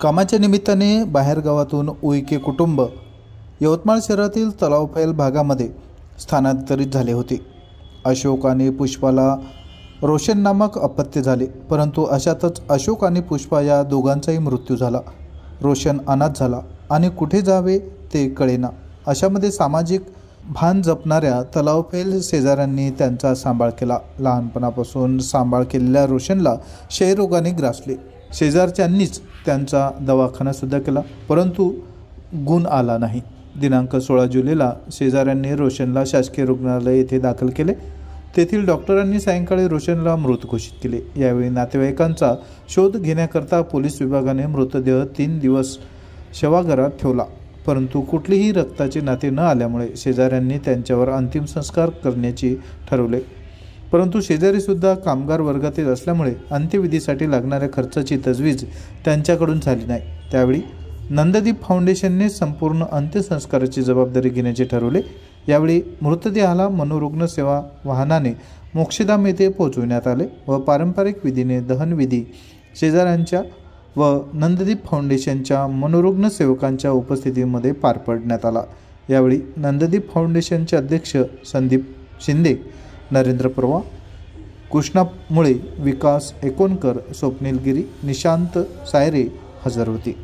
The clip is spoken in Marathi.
कामाच्या निमित्ताने बाहेरगावातून उईके कुटुंब यवतमाळ शहरातील तलावफैल भागामध्ये स्थानांतरित झाले होते। अशोक आणि पुष्पाला रोशन नामक अपत्य झाले, परंतु अशातच अशोक आणि पुष्पा या दोघांचाही मृत्यू झाला। रोशन अनाथ झाला आणि कुठे जावे ते कळेना। अशामध्ये सामाजिक भान जपणाऱ्या तलावफैल शेजाऱ्यांनी त्यांचा सांभाळ केला। लहानपणापासून सांभाळ केलेल्या रोशनला क्षयरोगाने ग्रासले। शेजारच्यांनीच त्यांचा दवाखाना सुद्धा केला, परंतु गुण आला नाही। दिनांक 16 जुलैला शेजाऱ्यांनी रोशनला शासकीय रुग्णालय येथे दाखल केले। तेथील डॉक्टरांनी सायंकाळी रोशनला मृत घोषित केले। यावेळी नातेवाईकांचा शोध घेण्याकरता पोलीस विभागाने मृतदेह 3 दिवस शवागारात ठेवला, परंतु कुठलीही रक्ताचे नाते न आल्यामुळे शेजाऱ्यांनी त्यांच्यावर अंतिम संस्कार करण्याचे ठरवले। परंतु शेजारी सुद्धा कामगार वर्गातील असल्यामुळे अंत्यविधीसाठी लागणाऱ्या खर्चाची तजवीज त्यांच्याकडून झाली नाही। त्यावेळी नंददीप फाउंडेशनने संपूर्ण अंत्यसंस्काराची जबाबदारी घेण्याचे ठरवले। यावेळी मृतदेहाला मनोरुग्ण सेवा वाहनाने मोक्षधाम येथे पोहोचविण्यात आले व पारंपरिक विधीने दहनविधी शेजाऱ्यांच्या व नंददीप फाउंडेशनच्या मनोरुग्ण सेवकांच्या उपस्थितीमध्ये पार पाडण्यात आला। यावेळी नंददीप फाउंडेशनचे अध्यक्ष संदीप शिंदे, नरेंद्र परवा, कृष्णा मुळे, विकास एकोनकर, स्वप्नील गिरी, निशांत सायरे हजर होते।